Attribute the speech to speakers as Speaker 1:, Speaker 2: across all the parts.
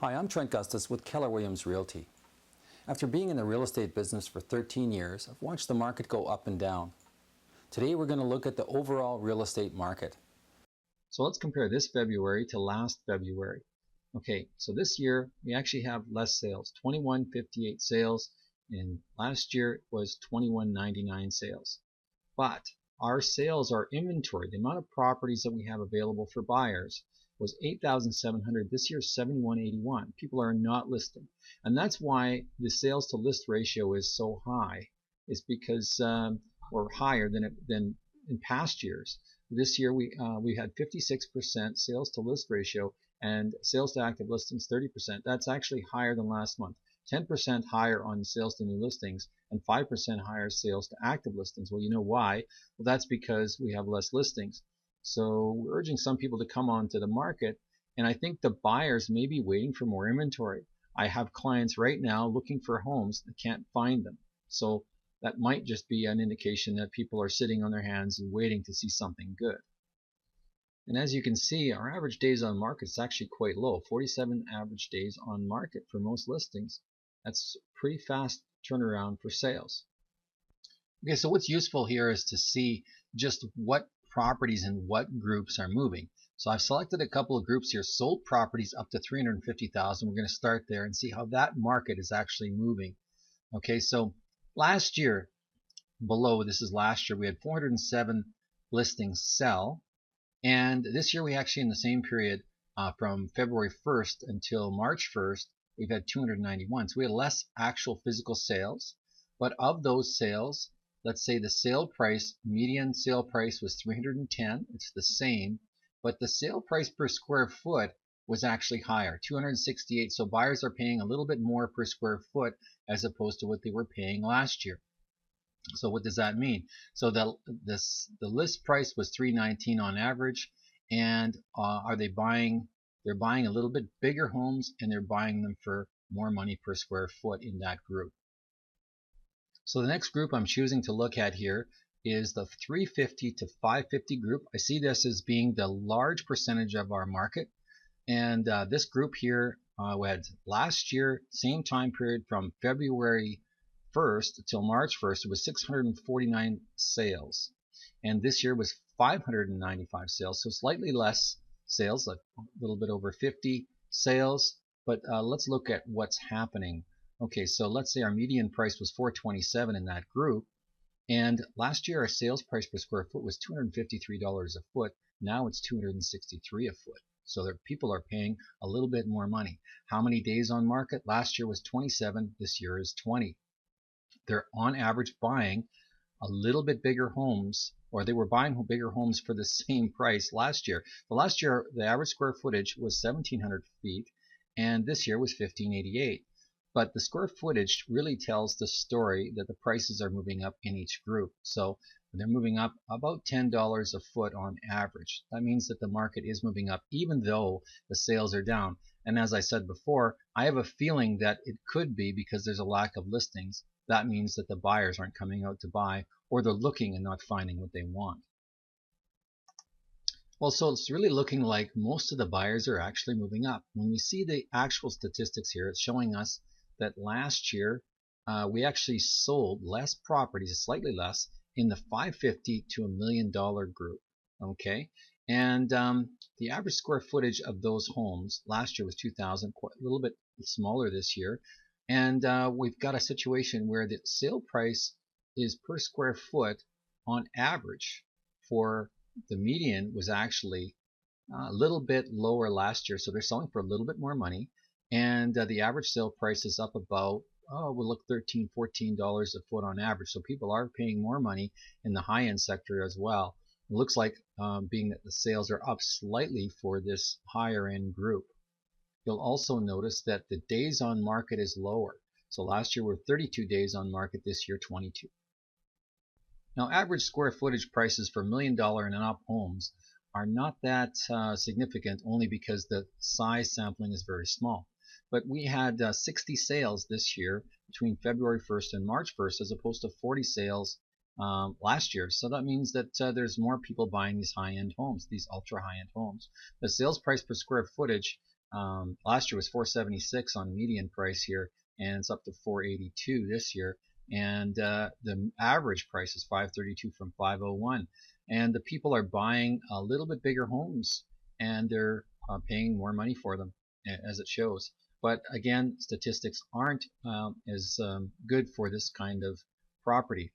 Speaker 1: Hi, I'm Trent Gustus with Keller Williams Realty. After being in the real estate business for 13 years, I've watched the market go up and down. Today we're going to look at the overall real estate market. So let's compare this February to last February. Okay, so this year we actually have less sales, 2158 sales, and last year it was 2199 sales. But our sales, our inventory, the amount of properties that we have available for buyers was 8,700. This year, 7,181. People are not listing. And that's why the sales to list ratio is so high. It's because, or higher than in past years. This year, we had 56% sales to list ratio and sales to active listings 30%. That's actually higher than last month. 10% higher on sales to new listings and 5% higher sales to active listings. Well, you know why? Well, that's because we have less listings. So we're urging some people to come onto the market, and I think the buyers may be waiting for more inventory. I have clients right now looking for homes that can't find them. So that might just be an indication that people are sitting on their hands and waiting to see something good. And as you can see, our average days on market is actually quite low, 47 average days on market for most listings. That's pretty fast turnaround for sales. Okay, so what's useful here is to see just what properties and what groups are moving. So I've selected a couple of groups here, sold properties up to 350,000. We're going to start there and see how that market is actually moving. Okay, so last year, this is last year, we had 407 listings sell. And this year we actually, in the same period, from February 1st until March 1st, we've had 291. So we had less actual physical sales. But of those sales, let's say the sale price, median sale price was 310. It's the same. But the sale price per square foot was actually higher, 268. So buyers are paying a little bit more per square foot as opposed to what they were paying last year. So what does that mean? So the list price was 319 on average, and are they buying? They're buying a little bit bigger homes, and they're buying them for more money per square foot in that group. So the next group I'm choosing to look at here is the 350 to 550 group. I see this as being the large percentage of our market, and this group here we had last year, same time period from February 1st till March 1st, it was 649 sales, and this year was 595 sales, so slightly less sales, like a little bit over 50 sales. But let's look at what's happening. Okay, so let's say our median price was 427 in that group, and last year our sales price per square foot was $253 a foot. Now it's $263 a foot. So people are paying a little bit more money. How many days on market? Last year was 27. This year is 20. They're on average buying a little bit bigger homes, or they were buying bigger homes for the same price last year. But last year, the average square footage was 1,700 feet, and this year was 1,588. But the square footage really tells the story that the prices are moving up in each group. So they're moving up about $10 a foot on average. That means that the market is moving up, even though the sales are down. And as I said before, I have a feeling that it could be because there's a lack of listings. That means that the buyers aren't coming out to buy, or they're looking and not finding what they want. Well, so it's really looking like most of the buyers are actually moving up. When we see the actual statistics here, it's showing us that last year we actually sold less properties, slightly less, in the 550 to $1 million group. Okay, and the average square footage of those homes last year was 2,000, a little bit smaller this year. And we've got a situation where the sale price is per square foot on average for the median was actually a little bit lower last year. So they're selling for a little bit more money. And the average sale price is up about, we'll look $13, $14 a foot on average. So people are paying more money in the high-end sector as well. It looks like being that the sales are up slightly for this higher-end group. You'll also notice that the days on market is lower. So last year were 32 days on market, this year 22. Now average square footage prices for $1 million and up homes are not that significant, only because the size sampling is very small. But we had 60 sales this year between February 1st and March 1st, as opposed to 40 sales last year. So that means that there's more people buying these high-end homes, these ultra high-end homes. The sales price per square footage
Speaker 2: Last year was 476 on median price here, and it's up to 482 this year. And the average price is 532 from 501. And the people are buying a little bit bigger homes, and they're paying more money for them, as it shows. But again, statistics aren't as good for this kind of property.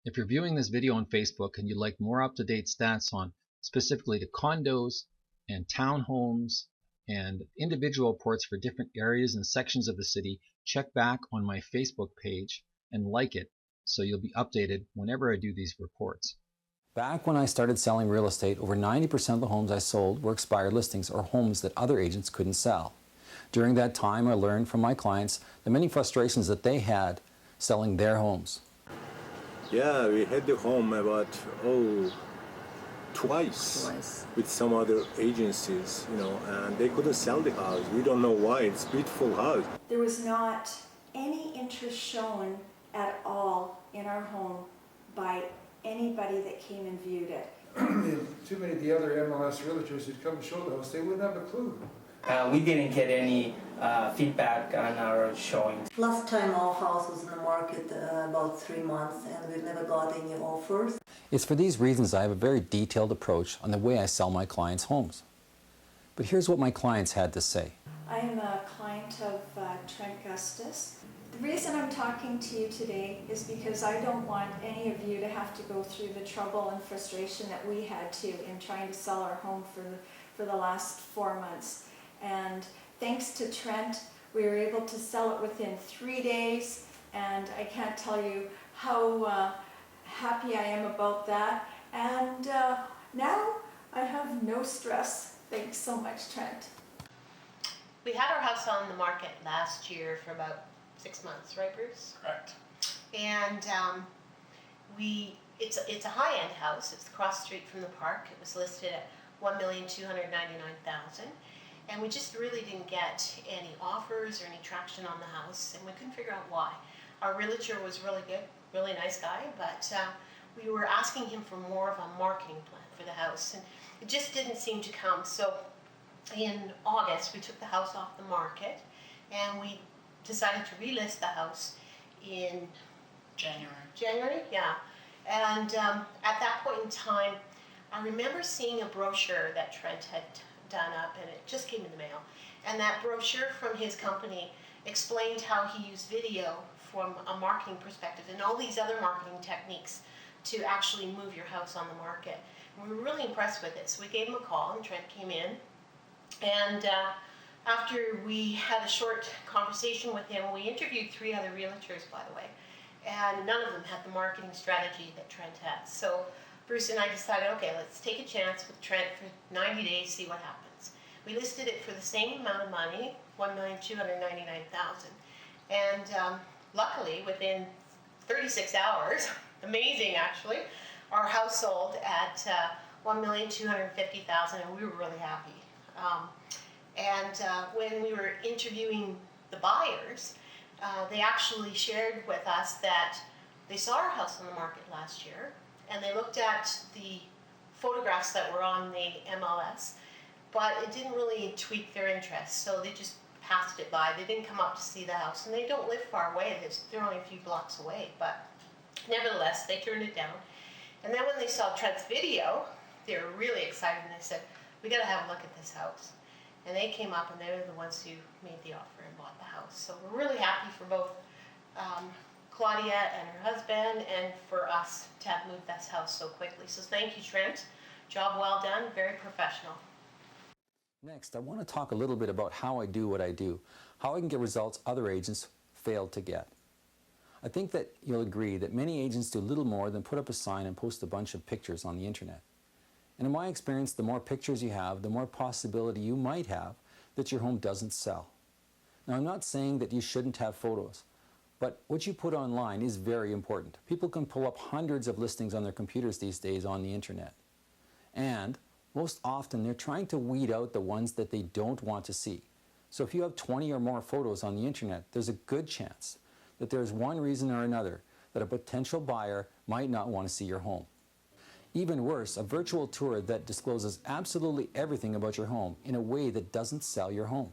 Speaker 2: If you're viewing this video on Facebook and you'd like more up-to-date stats on specifically the condos and townhomes and individual reports for different areas and sections of the city, check back on my Facebook page and like it so you'll be updated whenever I do these reports.
Speaker 1: Back when I started selling real estate, over 90% of the homes I sold were expired listings or homes that other agents couldn't sell. During that time, I learned from my clients the many frustrations that they had selling their homes.
Speaker 3: Yeah, we had the home about, twice with some other agencies, and they couldn't sell the house. We don't know why. It's a beautiful house.
Speaker 4: There was not any interest shown at all in our home by anybody that came and viewed it.
Speaker 5: Too many of the other MLS realtors who'd come and show the house, they wouldn't have a clue.
Speaker 6: We didn't get any feedback on our showings.
Speaker 7: Last time our house was in the market about 3 months, and we never got any offers.
Speaker 1: It's for these reasons I have a very detailed approach on the way I sell my clients' homes. But here's what my clients had to say.
Speaker 4: I am a client of Trent Gustus. The reason I'm talking to you today is because I don't want any of you to have to go through the trouble and frustration that we had to in trying to sell our home for the last 4 months. And thanks to Trent, we were able to sell it within 3 days, and I can't tell you how happy I am about that. And now I have no stress. Thanks so much, Trent.
Speaker 8: We had our house on the market last year for about 6 months, right, Bruce?
Speaker 6: Correct.
Speaker 8: And it's a high-end house. It's across the street from the park. It was listed at $1,299,000, and we just really didn't get any offers or any traction on the house, and we couldn't figure out why. Our realtor was really good, really nice guy, but we were asking him for more of a marketing plan for the house, and it just didn't seem to come. So in August, we took the house off the market, and we decided to relist the house in January, yeah. And at that point in time, I remember seeing a brochure that Trent had done up, and it just came in the mail. And that brochure from his company explained how he used video from a marketing perspective and all these other marketing techniques to actually move your house on the market. And we were really impressed with it. So we gave him a call, and Trent came in. And after we had a short conversation with him, we interviewed 3 other realtors, by the way, and none of them had the marketing strategy that Trent has. So Bruce and I decided, okay, let's take a chance with Trent for 90 days, see what happens. We listed it for the same amount of money, $1,299,000, and luckily within 36 hours, amazing actually, our house sold at $1,250,000, and we were really happy. When we were interviewing the buyers, they actually shared with us that they saw our house on the market last year, and they looked at the photographs that were on the MLS, but it didn't really tweak their interest, so they just passed it by. They didn't come up to see the house, and they don't live far away. They're only a few blocks away, but nevertheless, they turned it down. And then when they saw Trent's video, they were really excited, and they said, we got to have a look at this house. And they came up, and they were the ones who made the offer and bought the house. So we're really happy for both Claudia and her husband, and for us to have moved this house so quickly. So thank you, Trent. Job well done, very professional.
Speaker 1: Next, I want to talk a little bit about how I do what I do, how I can get results other agents failed to get. I think that you'll agree that many agents do little more than put up a sign and post a bunch of pictures on the internet. And in my experience, the more pictures you have, the more possibility you might have that your home doesn't sell. Now, I'm not saying that you shouldn't have photos, but what you put online is very important. People can pull up hundreds of listings on their computers these days on the internet. And most often, they're trying to weed out the ones that they don't want to see. So if you have 20 or more photos on the internet, there's a good chance that there's one reason or another that a potential buyer might not want to see your home. Even worse, a virtual tour that discloses absolutely everything about your home in a way that doesn't sell your home.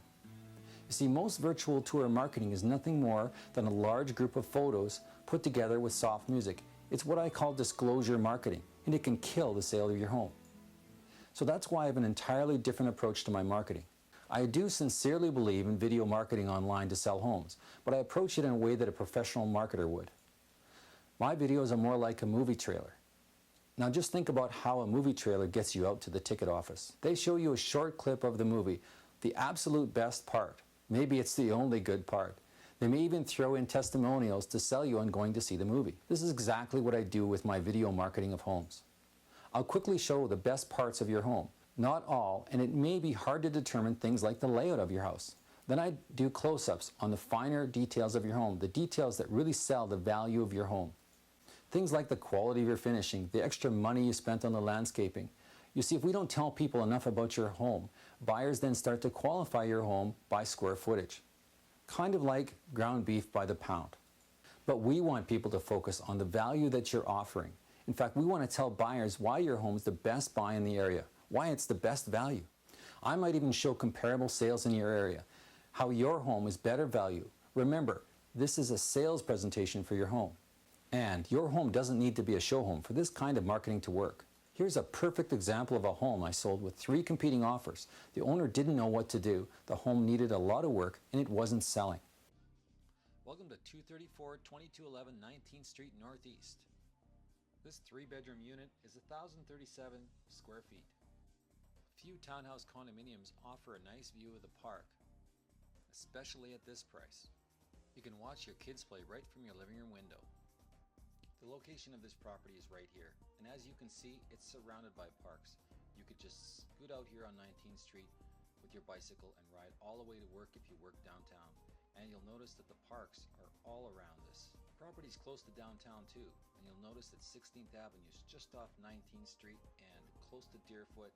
Speaker 1: You see, most virtual tour marketing is nothing more than a large group of photos put together with soft music. It's what I call disclosure marketing, and it can kill the sale of your home. So that's why I have an entirely different approach to my marketing. I do sincerely believe in video marketing online to sell homes, but I approach it in a way that a professional marketer would. My videos are more like a movie trailer. Now just think about how a movie trailer gets you out to the ticket office. They show you a short clip of the movie, the absolute best part. Maybe it's the only good part. They may even throw in testimonials to sell you on going to see the movie. This is exactly what I do with my video marketing of homes. I'll quickly show the best parts of your home. Not all, and it may be hard to determine things like the layout of your house. Then I do close-ups on the finer details of your home, the details that really sell the value of your home. Things like the quality of your finishing, the extra money you spent on the landscaping. You see, if we don't tell people enough about your home, buyers then start to qualify your home by square footage. Kind of like ground beef by the pound. But we want people to focus on the value that you're offering. In fact, we want to tell buyers why your home is the best buy in the area, why it's the best value. I might even show comparable sales in your area, how your home is better value. Remember, this is a sales presentation for your home. And your home doesn't need to be a show home for this kind of marketing to work. Here's a perfect example of a home I sold with 3 competing offers. The owner didn't know what to do. The home needed a lot of work and it wasn't selling. Welcome to 234 2211 19th Street Northeast. This 3-bedroom unit is 1,037 square feet. Few townhouse condominiums offer a nice view of the park, especially at this price. You can watch your kids play right from your living room window. The location of this property is right here, and as you can see, it's surrounded by parks. You could just scoot out here on 19th Street with your bicycle and ride all the way to work if you work downtown. And you'll notice that the parks are all around this. The property is close to downtown too, and you'll notice that 16th Avenue is just off 19th Street and close to Deerfoot.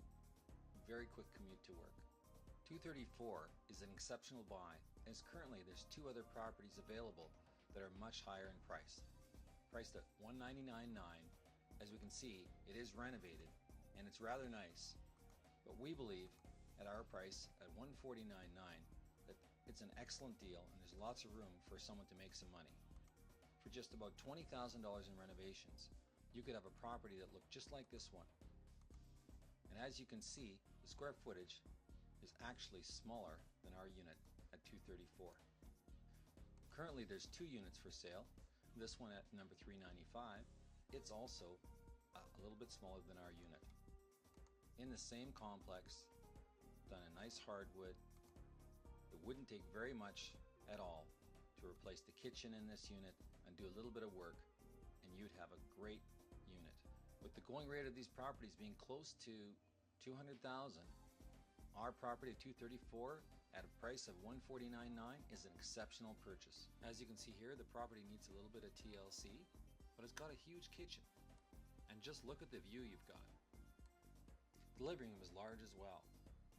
Speaker 1: Very quick commute to work. 234 is an exceptional buy, as currently there's 2 other properties available that are much higher in price. Priced at $199.9. As we can see, it is renovated and it's rather nice, but we believe at our price at $149.9 that it's an excellent deal and there's lots of room for someone to make some money. For just about $20,000 in renovations, you could have a property that looked just like this one. And as you can see, the square footage is actually smaller than our unit at 234. Currently there's 2 units for sale. This one at number 395, it's also a little bit smaller than our unit. In the same complex, done in nice hardwood. It wouldn't take very much at all to replace the kitchen in this unit and do a little bit of work, and you'd have a great unit. With the going rate of these properties being close to $200,000, our property at 234 at a price of $149.9 is an exceptional purchase. As you can see here, the property needs a little bit of TLC, but it's got a huge kitchen. And just look at the view you've got. The living room is large as well.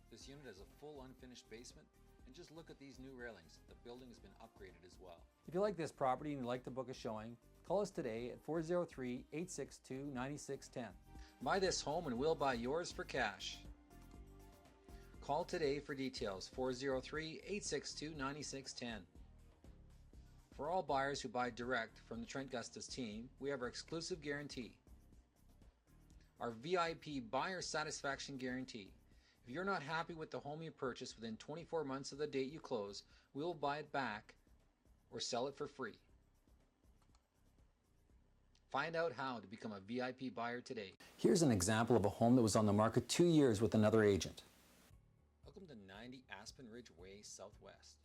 Speaker 1: This unit has a full unfinished basement, and just look at these new railings. The building has been upgraded as well. If you like this property and you'd like to book a showing, call us today at 403-862-9610. Buy this home and we'll buy yours for cash. Call today for details, 403-862-9610. For all buyers who buy direct from the Trent Gustus team, we have our exclusive guarantee. Our VIP buyer satisfaction guarantee. If you're not happy with the home you purchase within 24 months of the date you close, we'll buy it back or sell it for free. Find out how to become a VIP buyer today. Here's an example of a home that was on the market 2 years with another agent. Welcome to 90 Aspen Ridge Way Southwest.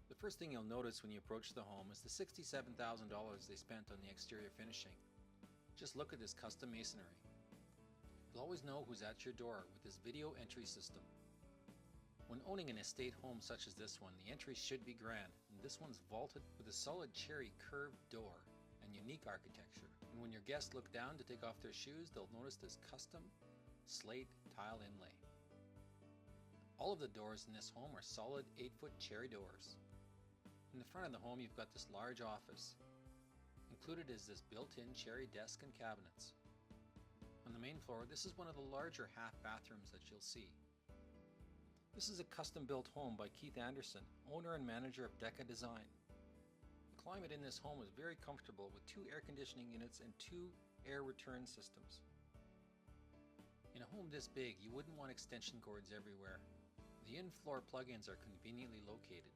Speaker 1: The first thing you'll notice when you approach the home is the $67,000 they spent on the exterior finishing. Just look at this custom masonry. You'll always know who's at your door with this video entry system. When owning an estate home such as this one, the entry should be grand, and this one's vaulted with a solid cherry curved door and unique architecture. And when your guests look down to take off their shoes, they'll notice this custom slate tile inlay. All of the doors in this home are solid 8-foot cherry doors. In the front of the home, you've got this large office. Included is this built-in cherry desk and cabinets. On the main floor, this is one of the larger half bathrooms that you'll see. This is a custom-built home by Keith Anderson, owner and manager of Deca Design. The climate in this home is very comfortable with 2 air conditioning units and 2 air return systems. In a home this big, you wouldn't want extension cords everywhere. The in-floor plug-ins are conveniently located.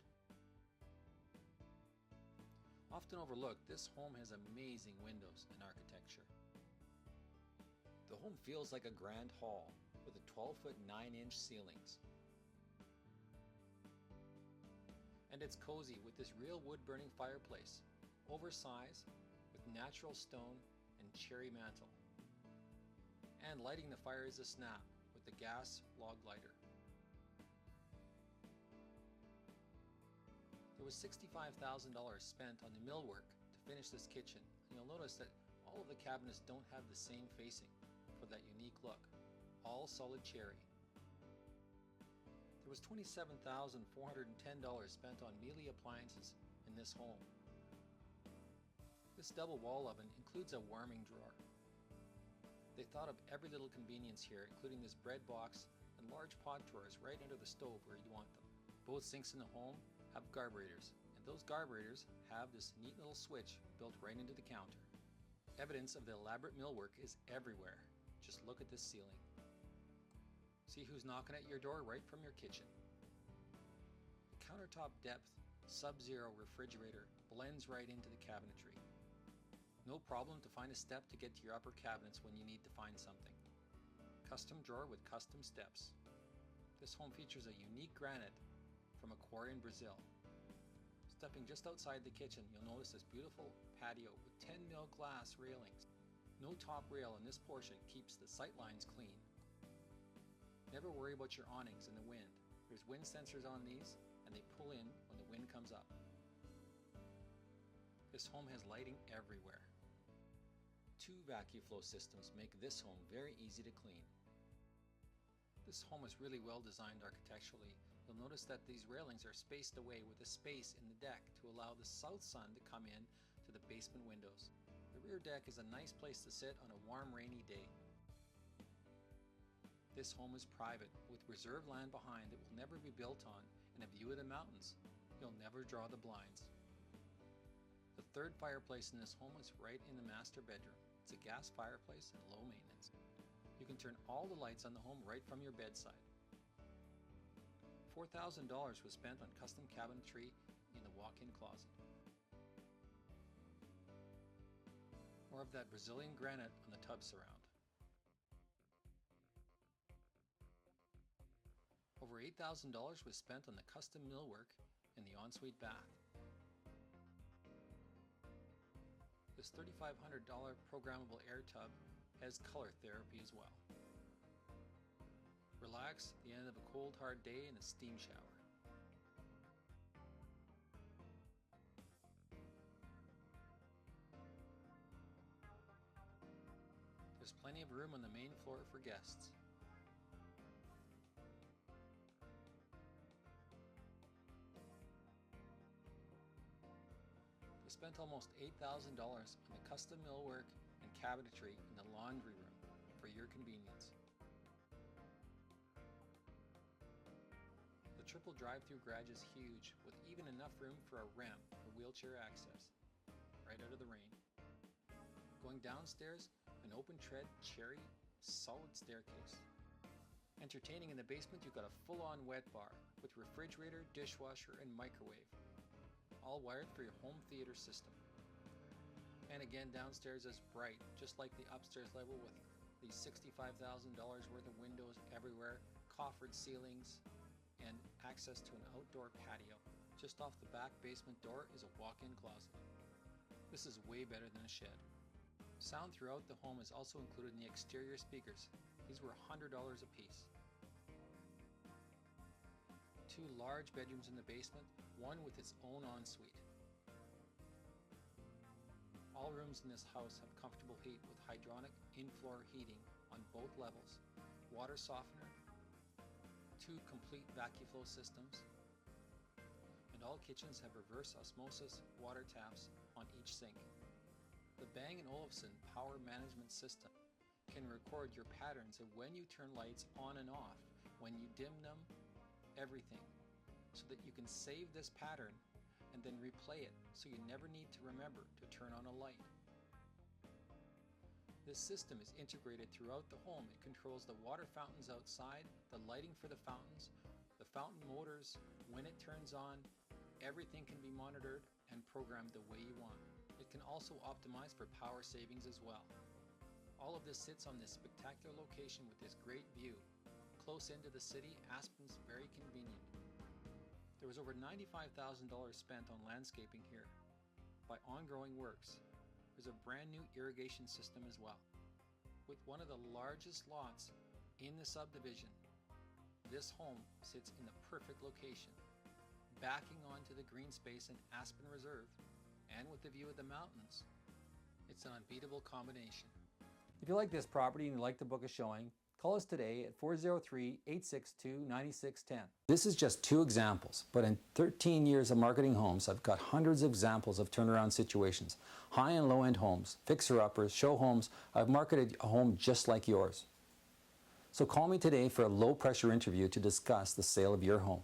Speaker 1: Often overlooked, this home has amazing windows and architecture. The home feels like a grand hall with a 12-foot 9-inch ceilings. And it's cozy with this real wood-burning fireplace, oversized with natural stone and cherry mantle. And lighting the fire is a snap with the gas log lighter. There was $65,000 spent on the millwork to finish this kitchen, and you'll notice that all of the cabinets don't have the same facing for that unique look, all solid cherry. There was $27,410 spent on Mealy appliances in this home. This double wall oven includes a warming drawer. They thought of every little convenience here, including this bread box and large pot drawers right under the stove where you want them. Both sinks in the home have carburetors, and those carburetors have this neat little switch built right into the counter. Evidence of the elaborate millwork is everywhere. Just look at this ceiling. See who's knocking at your door right from your kitchen. The countertop depth Sub-Zero refrigerator blends right into the cabinetry. No problem to find a step to get to your upper cabinets when you need to find something. Custom drawer with custom steps. This home features a unique granite from a quarry in Brazil. Stepping just outside the kitchen, you'll notice this beautiful patio with 10 mil glass railings. No top rail in this portion keeps the sight lines clean. Never worry about your awnings and the wind. There's wind sensors on these, and they pull in when the wind comes up. This home has lighting everywhere. 2 vacuum flow systems make this home very easy to clean. This home is really well designed architecturally. You'll notice that these railings are spaced away with a space in the deck to allow the south sun to come in to the basement windows. The rear deck is a nice place to sit on a warm rainy day. This home is private with reserved land behind that will never be built on and a view of the mountains. You'll never draw the blinds. The 3rd fireplace in this home is right in the master bedroom. It's a gas fireplace and low maintenance. You can turn all the lights on the home right from your bedside. $4,000 was spent on custom cabinetry in the walk-in closet. More of that Brazilian granite on the tub surround. Over $8,000 was spent on the custom millwork in the ensuite bath. This $3,500 programmable air tub has color therapy as well. Relax at the end of a cold, hard day in a steam shower. There's plenty of room on the main floor for guests. They spent almost $8,000 on the custom millwork and cabinetry in the laundry room for your convenience. The triple drive-through garage is huge, with even enough room for a ramp for wheelchair access, right out of the rain. Going downstairs, an open tread cherry solid staircase. Entertaining in the basement, you've got a full-on wet bar with refrigerator, dishwasher, and microwave, all wired for your home theater system. And again, downstairs is bright, just like the upstairs level, with these $65,000 worth of windows everywhere, coffered ceilings, and access to an outdoor patio. Just off the back basement door is a walk-in closet. This is way better than a shed. Sound throughout the home is also included in the exterior speakers. These were $100 a piece. 2 large bedrooms in the basement, one with its own ensuite. All rooms in this house have comfortable heat with hydronic in-floor heating on both levels, water softener, 2 complete vacuum flow systems, and all kitchens have reverse osmosis water taps on each sink. The Bang & Olufsen power management system can record your patterns of when you turn lights on and off, when you dim them, everything, so that you can save this pattern and then replay it so you never need to remember to turn on a light. This system is integrated throughout the home. It controls the water fountains outside, the lighting for the fountains, the fountain motors, when it turns on. Everything can be monitored and programmed the way you want. It can also optimize for power savings as well. All of this sits on this spectacular location with this great view. Close into the city, Aspen's very convenient. There was over $95,000 spent on landscaping here by ongoing works. There's a brand new irrigation system as well. With one of the largest lots in the subdivision, this home sits in the perfect location, backing onto the green space in Aspen Reserve, and with the view of the mountains. It's an unbeatable combination. If you like this property and you'd like to book a showing, call us today at 403-862-9610. This is just two examples, but in 13 years of marketing homes, I've got hundreds of examples of turnaround situations. High and low-end homes, fixer-uppers, show homes. I've marketed a home just like yours. So call me today for a low-pressure interview to discuss the sale of your home.